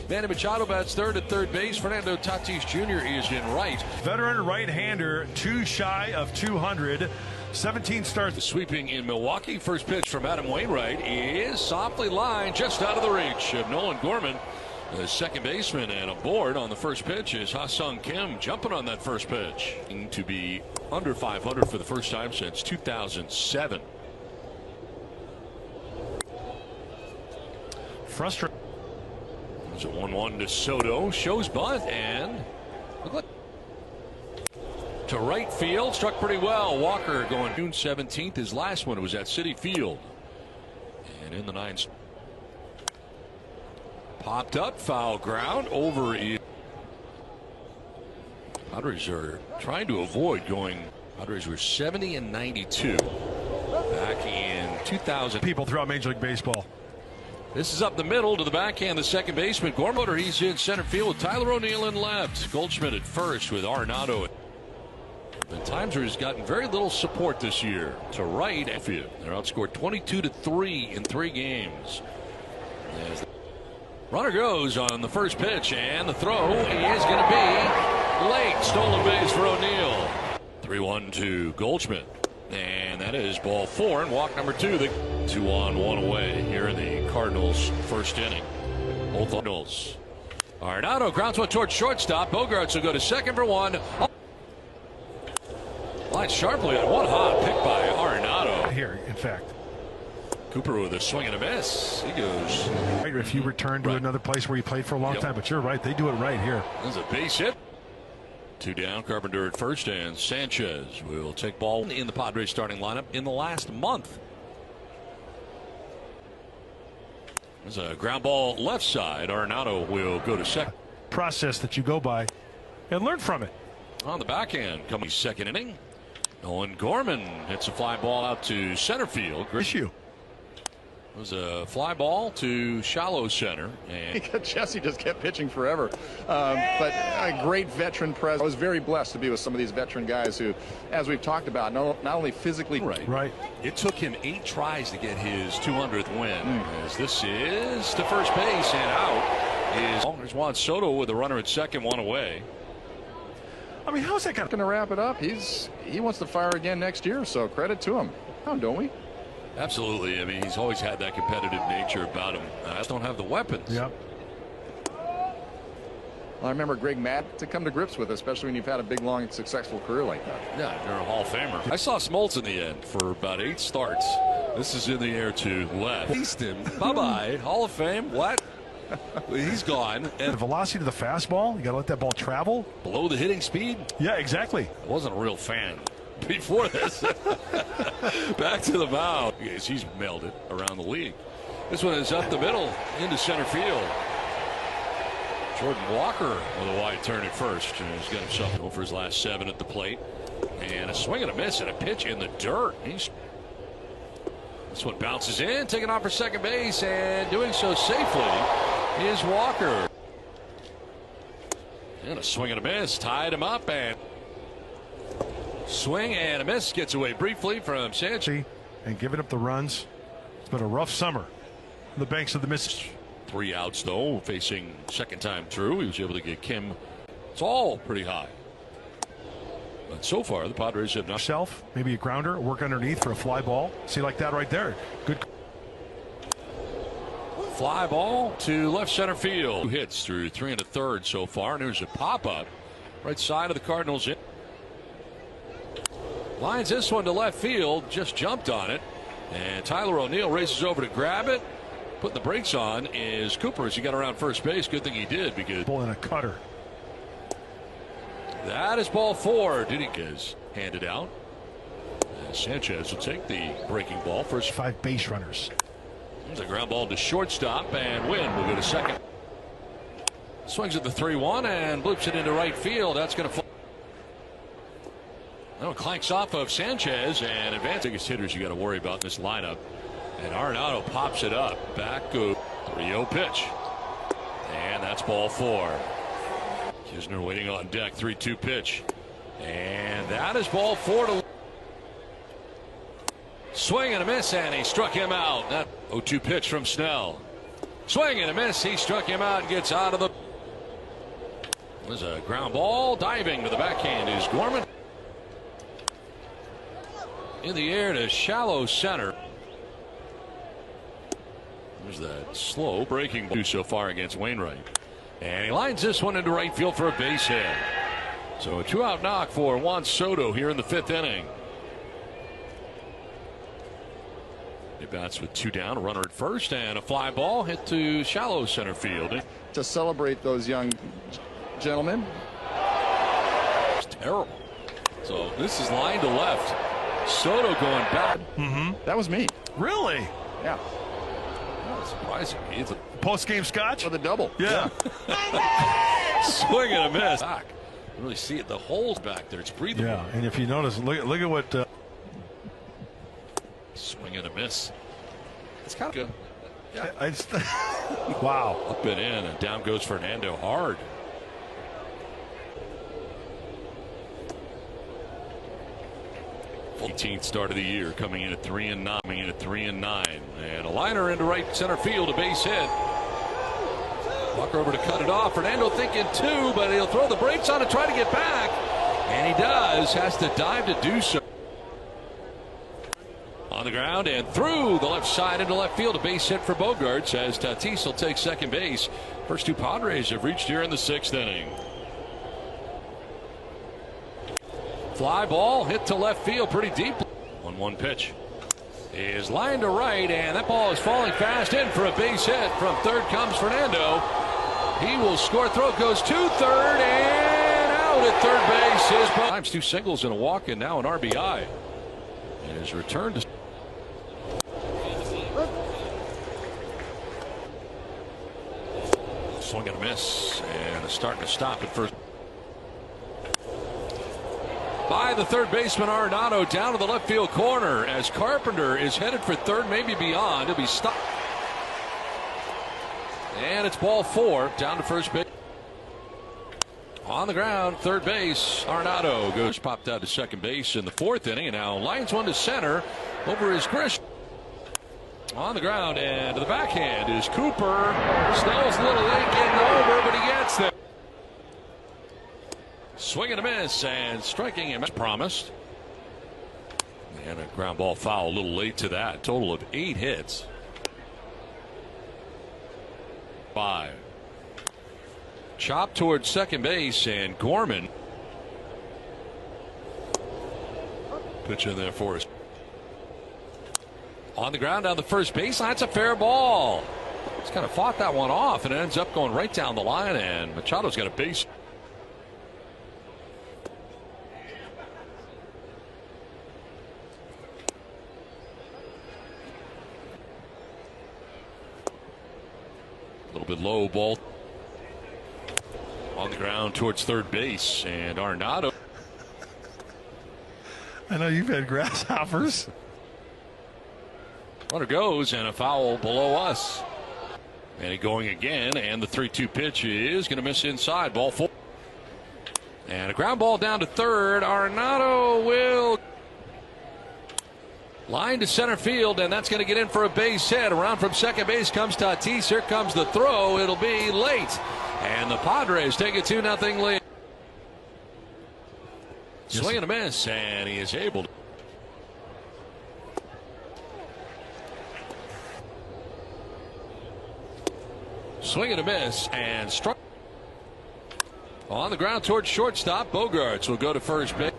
Manny Machado bats third at third base. Fernando Tatis Jr. is in right. Veteran right-hander, too shy of 200. 17 starts. Sweeping in Milwaukee. First pitch from Adam Wainwright is softly lined just out of the reach of Nolan Gorman, the second baseman, and aboard on the first pitch is Ha-Sung Kim jumping on that first pitch. To be under 500 for the first time since 2007. Frustrating. It's a 1-1 to Soto. Shows bunt and look to right field. Struck pretty well. Walker going June 17th. His last one was at Citi Field. And in the ninth. Popped up. Foul ground. Over. Padres are trying to avoid going. Padres were 70 and 92 back in 2000. People throughout Major League Baseball. This is up the middle to the backhand, the second baseman. Gormotor, he's in center field with Tyler O'Neill in left. Goldschmidt at first with Arenado. And Timesor has gotten very little support this year to right field. They're outscored 22-3 in 3 games. As the runner goes on the first pitch, and the throw is going to be late. Stolen base for O'Neill. 3-1 to Goldschmidt. And that is ball 4 and walk number 2. The 2 on 1 away here in the Cardinals' first inning. Both Cardinals. Arenado grounds one towards shortstop. Bogarts will go to second for 1. Line sharply on one hot pick by Arenado. Here, in fact. Cooper with a swing and a miss. He goes. If you return to another place where you played for a long time, but you're right. They do it right here. There's a base hit. 2 down. Carpenter at first, and Sanchez will take ball in the Padres starting lineup in the last month. There's a ground ball left side. Arenado will go to second. Process that you go by and learn from it. On the backhand, coming second inning. Nolan Gorman hits a fly ball out to center field. Issue. It was a fly ball to shallow center. And Jesse just kept pitching forever. But a great veteran presence. I was very blessed to be with some of these veteran guys who, as we've talked about, not only physically. Right. It took him 8 tries to get his 200th win. As this is to first base and out. There's Juan Soto with a runner at second, 1 away. I mean, how's that going to wrap it up? He wants to fire again next year, so credit to him. How don't we? Absolutely. I mean, he's always had that competitive nature about him. I just don't have the weapons. Yep. Well, I remember Greg Matt to come to grips with, especially when you've had a big, long, successful career like that. Yeah, you're a Hall of Famer. I saw Smoltz in the end for about 8 starts. This is in the air to left. Easton, bye-bye. Hall of Fame. What? He's gone. And the velocity to the fastball, you got to let that ball travel. Below the hitting speed? Yeah, exactly. I wasn't a real fan before this. Back to the mound. Yes, he's mailed it around the league. This one is up the middle into center field. Jordan Walker with a wide turn at first. And he's got himself over his last 7 at the plate. And a swing and a miss and a pitch in the dirt. This one bounces in, taking off for second base, and doing so safely is Walker. And a swing and a miss, tied him up, and swing and a miss, gets away briefly from Sanchez. And giving up the runs. It's been a rough summer on the banks of the Mississippi. 3 outs though, facing second time through. He was able to get Kim. It's all pretty high. But so far, the Padres have not. Maybe a grounder, work underneath for a fly ball. See, like that right there. Good. Fly ball to left center field. 2 hits through 3 1/3 so far. And there's a pop up right side of the Cardinals. Lines this one to left field. Just jumped on it. And Tyler O'Neill races over to grab it. Putting the brakes on is Cooper as he got around first base. Good thing he did because. Ball in a cutter. That is ball 4. Diddy is handed out. And Sanchez will take the breaking ball. First 5 base runners. There's a ground ball to shortstop, and Wynn will go to second. Swings at the 3-1 and bloops it into right field. That's going to fall. Now it clanks off of Sanchez, and advancing hitters you got to worry about in this lineup. And Arenado pops it up. Back go 3-0 pitch. And that's ball 4. Kisner waiting on deck. 3-2 pitch. And that is ball 4 to. Swing and a miss, and he struck him out. That 0-2 pitch from Snell. Swing and a miss. He struck him out and gets out of the. There's a ground ball. Diving to the backhand is Gorman. In the air to shallow center. There's that slow breaking ball so far against Wainwright. And he lines this one into right field for a base hit. So a 2-out knock for Juan Soto here in the 5th inning. He bats with 2 down, a runner at first, and a fly ball hit to shallow center field. To celebrate those young gentlemen. It's terrible. So this is line to left. Soto going back. That was me. Really? Yeah. Surprising. It's a Post-game scotch? For the double. Yeah. swing and a miss. Back. You really see it. The hole's back there. It's breathable. Yeah, and if you notice, look at what. Swing and a miss. It's kind of good. Yeah. Wow. Up and in, and down goes Fernando hard. '18th start of the year, coming in at 3-9, and a liner into right center field, a base hit. Walker over to cut it off. Fernando thinking 2, but he'll throw the brakes on and try to get back, and he does. Has to dive to do so. On the ground and through the left side into left field, a base hit for Bogaerts as Tatis will take second base. First 2 Padres have reached here in the 6th inning. Fly ball hit to left field pretty deep. 1-1 pitch is lined to right, and that ball is falling fast in for a base hit. From third comes Fernando. He will score. Throw goes to third and out at third base. His times 2 singles and a walk, and now an RBI. And his return to. Swing and a miss, and a starting to stop at first. By the third baseman Arenado down to the left field corner as Carpenter is headed for third, maybe beyond. He'll be stopped. And it's ball 4 down to first base. On the ground, third base. Arenado goes popped out to second base in the 4th inning, and now lines one to center over his Grish. On the ground and to the backhand is Cooper. Snell's a little late getting over, but he gets there. Swing and a miss, and striking him as promised. And a ground ball foul a little late to that. Total of 8 hits. 5. Chop towards second base, and Gorman. Pitch in there for us. On the ground down the first baseline. That's a fair ball. He's kind of fought that one off, and it ends up going right down the line, and Machado's got a base. A little bit low ball. On the ground towards third base, and Arenado. I know you've had grasshoppers. Runner goes, and a foul below us. And he going again, and the 3-2 pitch is going to miss inside. Ball 4. And a ground ball down to third. Arenado will line to center field, and that's going to get in for a base hit. Around from second base comes Tatis. Here comes the throw. It'll be late. And the Padres take a 2-0 lead. Swing and a miss, and he is able to. Swing and a miss, and struck. On the ground towards shortstop. Bogaerts will go to first base.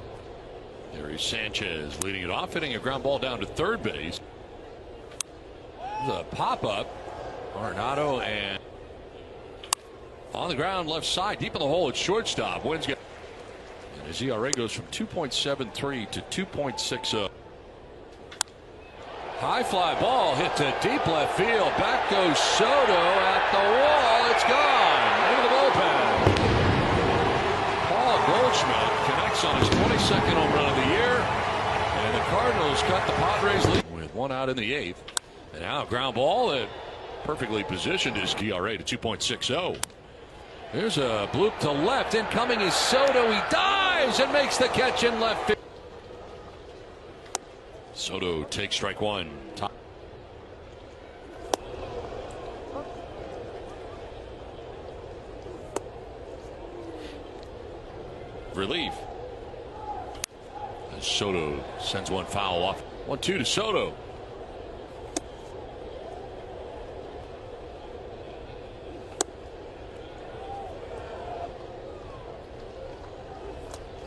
There is Sanchez leading it off, hitting a ground ball down to third base. The pop-up. Arenado and on the ground left side, deep in the hole at shortstop. Wins get. And his ERA goes from 2.73 to 2.60. High fly ball hit to deep left field. Back goes Soto at the wall. It's gone into the bullpen. Paul Goldschmidt connects on his 22nd home run of the year, and the Cardinals cut the Padres lead with 1 out in the 8th. And now a ground ball that perfectly positioned his ERA to 2.60. There's a bloop to left. Incoming is Soto. He dives and makes the catch in left field. Soto takes strike 1. relief. As Soto sends one foul off. 1-2 to Soto.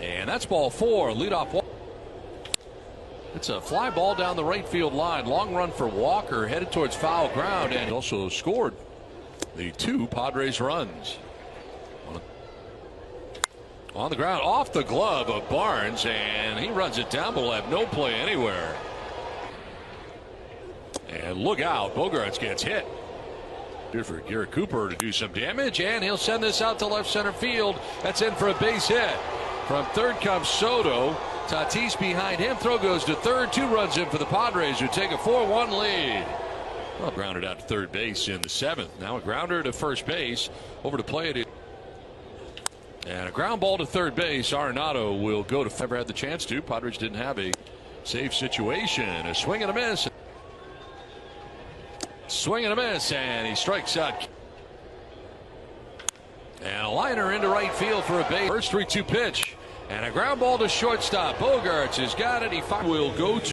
And that's ball 4. Leadoff walk. It's a fly ball down the right field line. Long run for Walker, headed towards foul ground, and also scored the 2 Padres runs. On the ground, off the glove of Barnes, and he runs it down, but will have no play anywhere. And look out, Bogaerts gets hit. Here for Garrett Cooper to do some damage, and he'll send this out to left center field. That's in for a base hit. From third comes Soto. Tatis behind him. Throw goes to third. 2 runs in for the Padres, who take a 4-1 lead. Well, grounded out to third base in the 7th. Now a grounder to first base. Over to play it. And a ground ball to third base. Arenado will go to. Never had the chance to. Padres didn't have a save situation. A swing and a miss. Swing and a miss, and he strikes out. And a liner into right field for a base. First 3-2 pitch. And a ground ball to shortstop. Bogaerts has got it. He will go to.